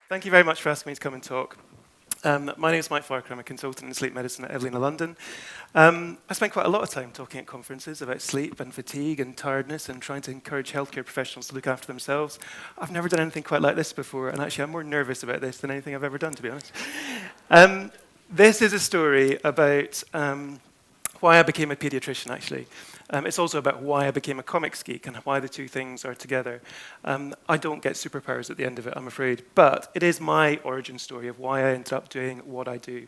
Thank you very much for asking me to come and talk. My name is Mike Farquhar. I'm a consultant in sleep medicine at Evelina, London. I spend quite a lot of time talking at conferences about sleep and fatigue and tiredness and trying to encourage healthcare professionals to look after themselves. I've never done anything quite like this before, and actually I'm more nervous about this than anything I've ever done, to be honest. This is a story about why I became a paediatrician, actually. It's also about why I became a comics geek and why the two things are together. I don't get superpowers at the end of it, I'm afraid, but it is my origin story of why I ended up doing what I do.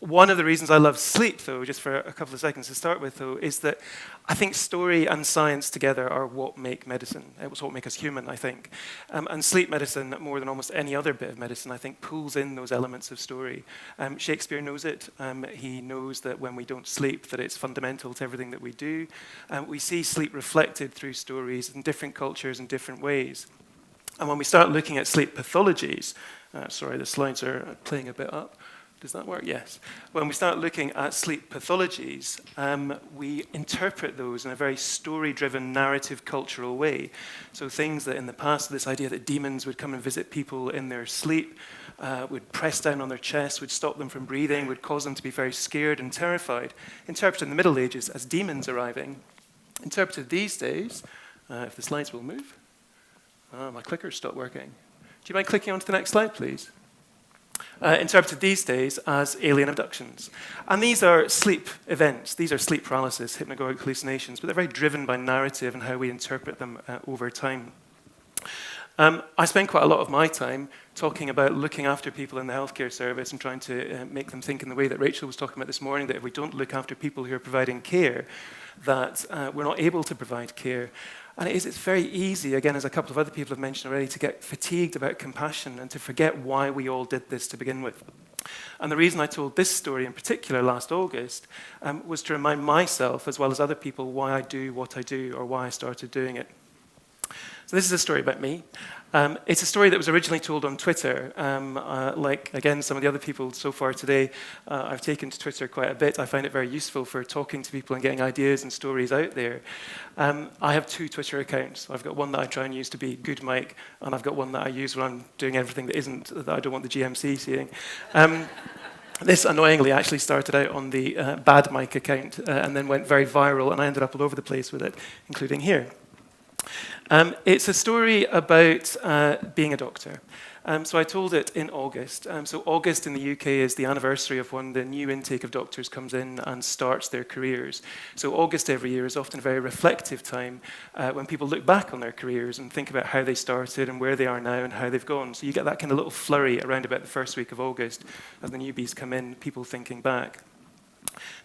One of the reasons I love sleep, though, just for a couple of seconds to start with, though, is that I think story and science together are what make medicine. It was what make us human, I think. And sleep medicine, more than almost any other bit of medicine, I think, pulls in those elements of story. Shakespeare knows it. He knows that when we don't sleep, that it's fundamental to everything that we do. We see sleep reflected through stories in different cultures in different ways. And when we start looking at sleep pathologies, sorry, the slides are playing a bit up. Does that work? Yes. When we start looking at sleep pathologies, we interpret those in a very story-driven, narrative, cultural way. So things that in the past, this idea that demons would come and visit people in their sleep, would press down on their chest, would stop them from breathing, would cause them to be very scared and terrified, interpreted in the Middle Ages as demons arriving. Interpreted these days, if the slides will move. My clicker's stopped working. Do you mind clicking onto the next slide, please? Interpreted these days as alien abductions. And these are sleep events. These are sleep paralysis, hypnagogic hallucinations, but they're very driven by narrative and how we interpret them over time. I spend quite a lot of my time talking about looking after people in the healthcare service and trying to make them think in the way that Rachel was talking about this morning, that if we don't look after people who are providing care, that we're not able to provide care. And it's very easy, again, as a couple of other people have mentioned already, to get fatigued about compassion and to forget why we all did this to begin with. And the reason I told this story in particular last August was to remind myself, as well as other people, why I do what I do or why I started doing it. So this is a story about me. It's a story that was originally told on Twitter. Like, again, some of the other people so far today, I've taken to Twitter quite a bit. I find it very useful for talking to people and getting ideas and stories out there. I have two Twitter accounts. I've got one that I try and use to be good Mike, and I've got one that I use when I'm doing everything that I don't want the GMC seeing. This, annoyingly, actually started out on the bad Mike account and then went very viral, and I ended up all over the place with it, including here. It's a story about being a doctor. So I told it in August. So August in the UK is the anniversary of when the new intake of doctors comes in and starts their careers. So August every year is often a very reflective time when people look back on their careers and think about how they started and where they are now and how they've gone. So you get that kind of little flurry around about the first week of August as the newbies come in, people thinking back.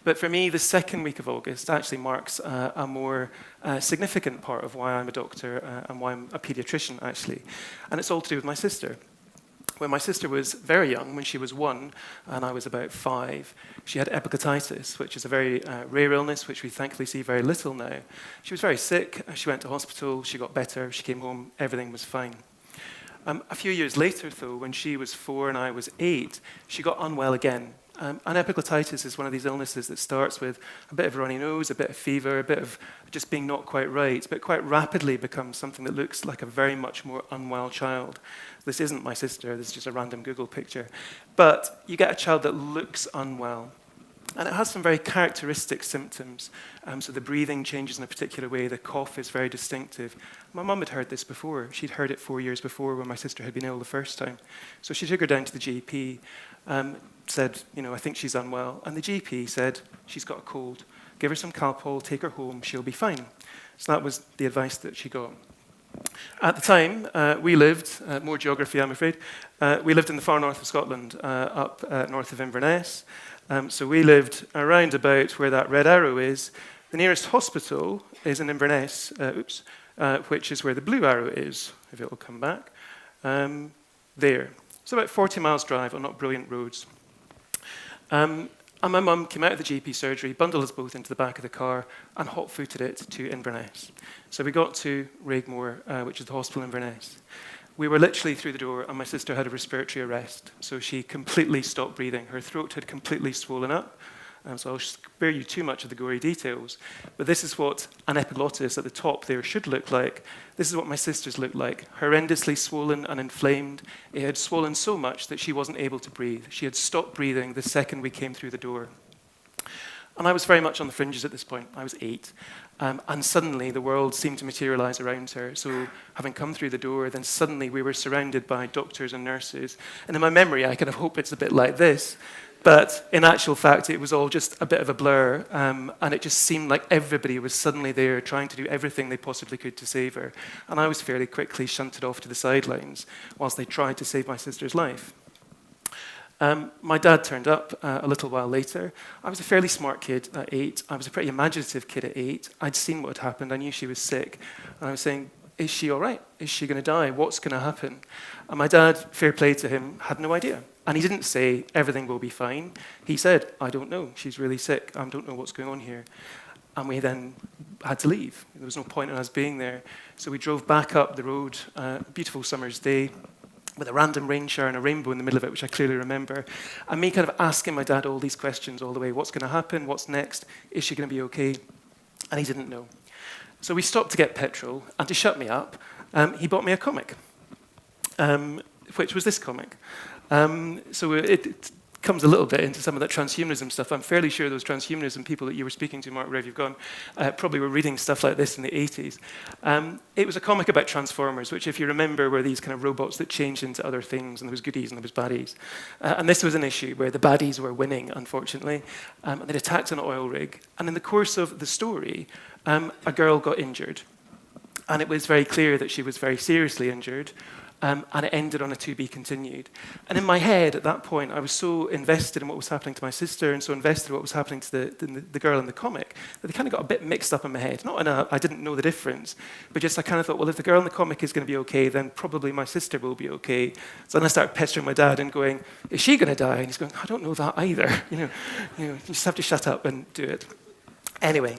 But for me, the second week of August actually marks a more significant part of why I'm a doctor and why I'm a paediatrician, actually. And it's all to do with my sister. When my sister was very young, when she was 1 and I was about 5, she had epiglottitis, which is a very rare illness, which we thankfully see very little now. She was very sick. She went to hospital. She got better. She came home. Everything was fine. A few years later, though, when she was 4 and I was 8, she got unwell again. And epiglottitis is one of these illnesses that starts with a bit of a runny nose, a bit of fever, a bit of just being not quite right, but quite rapidly becomes something that looks like a very much more unwell child. This isn't my sister, this is just a random Google picture. But you get a child that looks unwell. And it has some very characteristic symptoms. So the breathing changes in a particular way, the cough is very distinctive. My mum had heard this before. She'd heard it 4 years before when my sister had been ill the first time. So she took her down to the GP, said, I think she's unwell. And the GP said, she's got a cold. Give her some Calpol, take her home, she'll be fine. So that was the advice that she got. At the time, we lived, more geography I'm afraid, we lived in the far north of Scotland, up north of Inverness. So we lived around about where that red arrow is. The nearest hospital is in Inverness, which is where the blue arrow is, if it will come back. There. So about 40 miles drive on not brilliant roads. And my mum came out of the GP surgery, bundled us both into the back of the car, and hot-footed it to Inverness. So we got to Raigmore, which is the hospital in Inverness. We were literally through the door, and my sister had a respiratory arrest. So she completely stopped breathing. Her throat had completely swollen up. so I'll spare you too much of the gory details. But this is what an epiglottis at the top there should look like. This is what my sister's looked like, horrendously swollen and inflamed. It had swollen so much that she wasn't able to breathe. She had stopped breathing the second we came through the door. And I was very much on the fringes at this point. I was 8. And suddenly the world seemed to materialize around her. So having come through the door, then suddenly we were surrounded by doctors and nurses. And in my memory, I kind of hope it's a bit like this. But in actual fact, it was all just a bit of a blur. And it just seemed like everybody was suddenly there trying to do everything they possibly could to save her. And I was fairly quickly shunted off to the sidelines whilst they tried to save my sister's life. My dad turned up a little while later. I was a fairly smart kid at 8. I was a pretty imaginative kid at 8. I'd seen what had happened. I knew she was sick. And I was saying, is she all right? Is she going to die? What's going to happen? And my dad, fair play to him, had no idea. And he didn't say, everything will be fine. He said, I don't know. She's really sick. I don't know what's going on here. And we then had to leave. There was no point in us being there. So we drove back up the road, a beautiful summer's day, with a random rain shower and a rainbow in the middle of it, which I clearly remember. And me kind of asking my dad all these questions all the way. What's going to happen? What's next? Is she going to be okay? And he didn't know. So we stopped to get petrol, and to shut me up, he bought me a comic, which was this comic. So it comes a little bit into some of that transhumanism stuff. I'm fairly sure those transhumanism people that you were speaking to, Mark, wherever you've gone, probably were reading stuff like this in the 80s. It was a comic about Transformers, which, if you remember, were these kind of robots that changed into other things, and there was goodies and there was baddies. And this was an issue where the baddies were winning, unfortunately, and they'd attacked an oil rig. And in the course of the story, a girl got injured. And it was very clear that she was very seriously injured. And it ended on a to be continued. And in my head, at that point, I was so invested in what was happening to my sister and so invested in what was happening to the girl in the comic that they kind of got a bit mixed up in my head. Not in a, I didn't know the difference, but just I kind of thought, well, if the girl in the comic is going to be okay, then probably my sister will be okay. So then I started pestering my dad and going, is she going to die? And he's going, I don't know that either. You just have to shut up and do it. Anyway,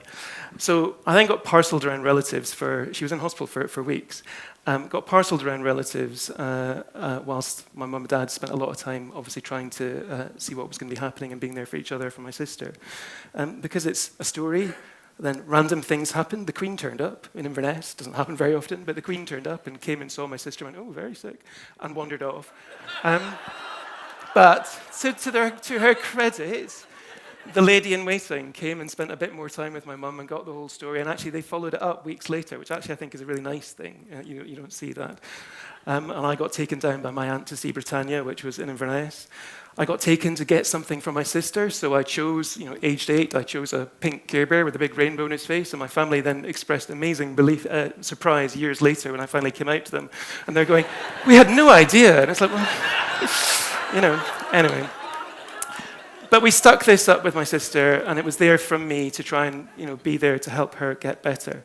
so I then got parceled around relatives she was in hospital for weeks. Got parceled around relatives whilst my mum and dad spent a lot of time obviously trying to see what was going to be happening and being there for each other, for my sister. Because it's a story, then random things happened. The Queen turned up in Inverness. Doesn't happen very often, but the Queen turned up and came and saw my sister and went, oh, very sick, and wandered off. But to her credit, the lady in waiting came and spent a bit more time with my mum and got the whole story. And actually, they followed it up weeks later, which actually I think is a really nice thing. You don't see that. And I got taken down by my aunt to see Britannia, which was in Inverness. I got taken to get something from my sister, so I chose, aged 8, I chose a pink Care Bear with a big rainbow in his face, and my family then expressed amazing surprise years later when I finally came out to them. And they're going, we had no idea. And it's like, well, anyway. But we stuck this up with my sister, and it was there from me to try and be there to help her get better.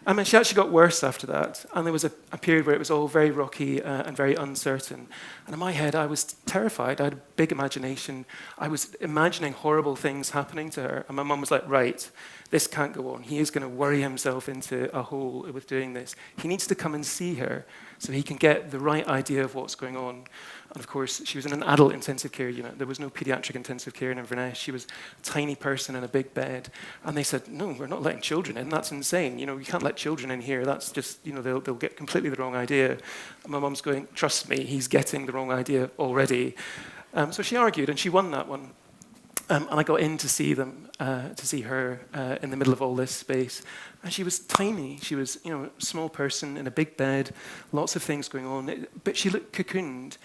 And she actually got worse after that, and there was a period where it was all very rocky and very uncertain. And in my head, I was terrified. I had a big imagination. I was imagining horrible things happening to her. And my mum was like, right, this can't go on. He is going to worry himself into a hole with doing this. He needs to come and see her so he can get the right idea of what's going on. And of course, she was in an adult intensive care unit. There was no paediatric intensive care in Inverness. She was a tiny person in a big bed. And they said, no, we're not letting children in. That's insane. You can't let children in here. That's just, they'll get completely the wrong idea. And my mum's going, trust me, he's getting the wrong idea already. So she argued, and she won that one. And I got in to see her in the middle of all this space. And she was tiny. She was, a small person in a big bed, lots of things going on. But she looked cocooned.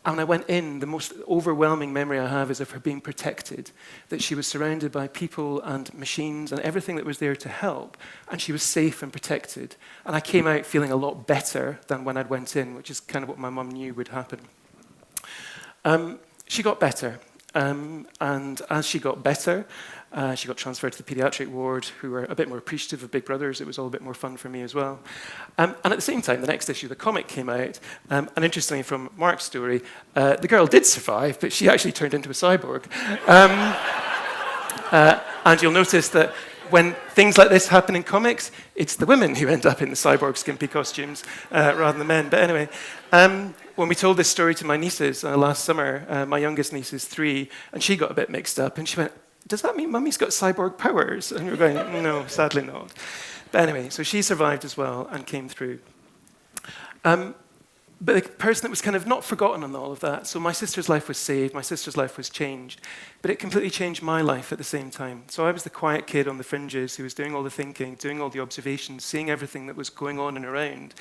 And when I went in, the most overwhelming memory I have is of her being protected, that she was surrounded by people and machines and everything that was there to help, and she was safe and protected. And I came out feeling a lot better than when I'd went in, which is kind of what my mum knew would happen. She got better. And as she got better, she got transferred to the paediatric ward, who were a bit more appreciative of big brothers. It was all a bit more fun for me as well. And at the same time, the next issue, the comic came out. And interestingly, from Mark's story, the girl did survive, but she actually turned into a cyborg. And you'll notice that when things like this happen in comics, it's the women who end up in the cyborg skimpy costumes rather than the men. But anyway, when we told this story to my nieces last summer, my youngest niece is 3, and she got a bit mixed up, and she went, does that mean Mummy's got cyborg powers? And we were going, no, sadly not. But anyway, so she survived as well and came through. But the person that was kind of not forgotten on all of that, so my sister's life was saved, my sister's life was changed, but it completely changed my life at the same time. So I was the quiet kid on the fringes who was doing all the thinking, doing all the observations, seeing everything that was going on and around.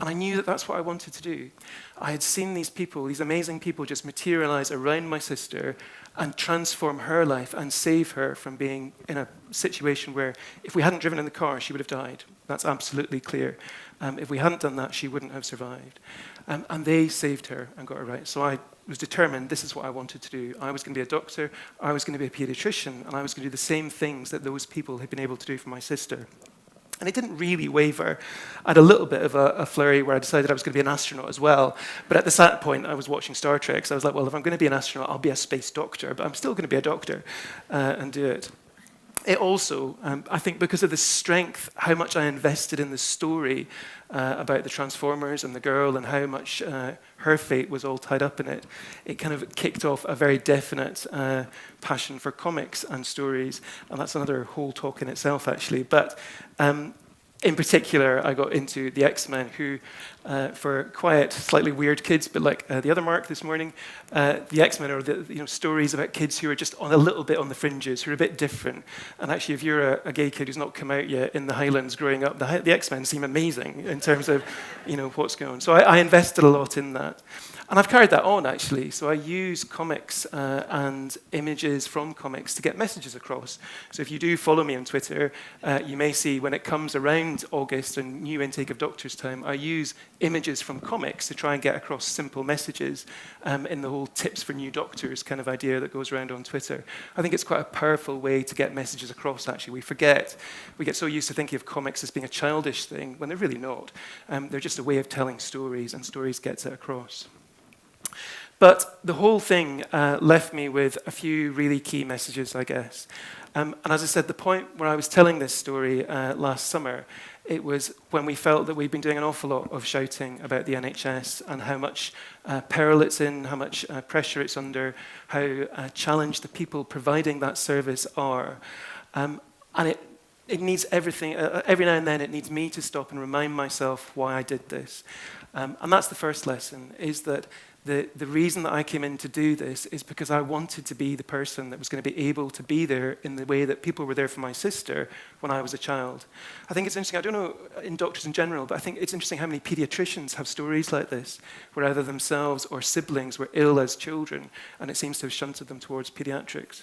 And I knew that that's what I wanted to do. I had seen these people, these amazing people, just materialize around my sister and transform her life and save her from being in a situation where if we hadn't driven in the car, she would have died. That's absolutely clear. If we hadn't done that, she wouldn't have survived. And they saved her and got her right. So I was determined this is what I wanted to do. I was going to be a doctor, I was going to be a paediatrician, and I was going to do the same things that those people had been able to do for my sister. And it didn't really waver. I had a little bit of a flurry where I decided I was going to be an astronaut as well. But at that point, I was watching Star Trek, so I was like, well, if I'm going to be an astronaut, I'll be a space doctor, but I'm still going to be a doctor and do it. It also, I think because of the strength, how much I invested in the story about the Transformers and the girl and how much her fate was all tied up in it, it kind of kicked off a very definite passion for comics and stories. And that's another whole talk in itself, actually. But in particular, I got into the X-Men, who, for quiet, slightly weird kids, but like the other Mark this morning, the X-Men are the stories about kids who are just on a little bit on the fringes, who are a bit different. And actually, if you're a gay kid who's not come out yet in the Highlands growing up, the X-Men seem amazing in terms of what's going on. So I invested a lot in that. And I've carried that on, actually. So I use comics and images from comics to get messages across. So if you do follow me on Twitter, you may see when it comes around August and new intake of Doctor's Time, I use images from comics to try and get across simple messages in the whole tips for new doctors kind of idea that goes around on Twitter. I think it's quite a powerful way to get messages across, actually. We get so used to thinking of comics as being a childish thing, when they're really not. They're just a way of telling stories, and stories get it across. But the whole thing left me with a few really key messages, I guess. And as I said, the point where I was telling this story last summer, it was when we felt that we'd been doing an awful lot of shouting about the NHS and how much peril it's in, how much pressure it's under, how challenged the people providing that service are. And it needs everything. Every now and then, it needs me to stop and remind myself why I did this. And that's the first lesson, is that the reason that I came in to do this is because I wanted to be the person that was going to be able to be there in the way that people were there for my sister when I was a child. I think it's interesting, I don't know in doctors in general, but I think it's interesting how many paediatricians have stories like this, where either themselves or siblings were ill as children, and it seems to have shunted them towards paediatrics.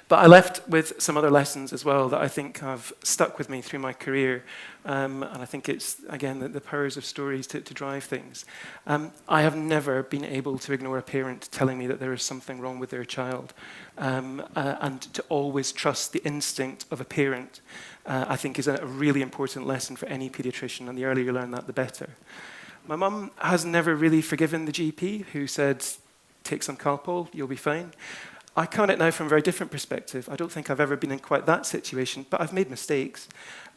But I left with some other lessons as well that I think have stuck with me through my career. And I think it's, again, the powers of stories to drive things. I have never been able to ignore a parent telling me that there is something wrong with their child. And to always trust the instinct of a parent, I think is a really important lesson for any paediatrician. And the earlier you learn that, the better. My mum has never really forgiven the GP who said, take some Calpol, you'll be fine. I count it now from a very different perspective. I don't think I've ever been in quite that situation, but I've made mistakes.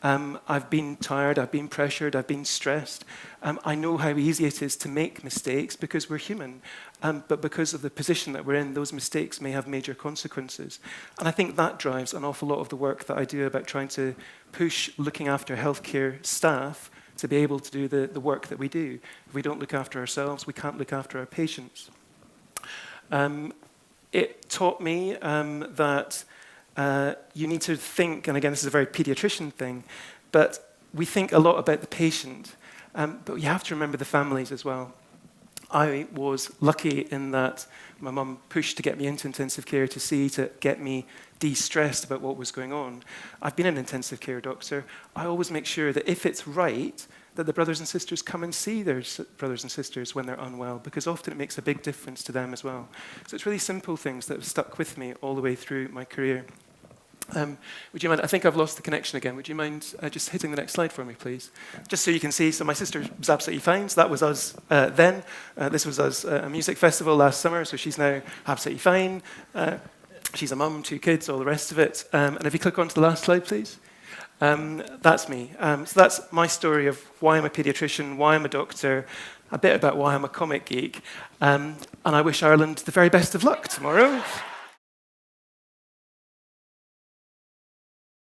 I've been tired, I've been pressured, I've been stressed. I know how easy it is to make mistakes because we're human. But because of the position that we're in, those mistakes may have major consequences. And I think that drives an awful lot of the work that I do about trying to push looking after healthcare staff to be able to do the work that we do. If we don't look after ourselves, we can't look after our patients. It taught me that you need to think, and again, this is a very paediatrician thing, but we think a lot about the patient, but you have to remember the families as well. I was lucky in that my mum pushed to get me into intensive care to get me de-stressed about what was going on. I've been an intensive care doctor. I always make sure that if it's right, that the brothers and sisters come and see their brothers and sisters when they're unwell, because often it makes a big difference to them as well. So it's really simple things that have stuck with me all the way through my career. Would you mind, I think I've lost the connection again. Would you mind just hitting the next slide for me, please? Just so you can see, so my sister was absolutely fine. So that was us then. This was us at a music festival last summer, so she's now absolutely fine. She's a mum, 2 kids, all the rest of it. And if you click onto the last slide, please. That's me. So that's my story of why I'm a paediatrician, why I'm a doctor, a bit about why I'm a comic geek. And I wish Ireland the very best of luck tomorrow.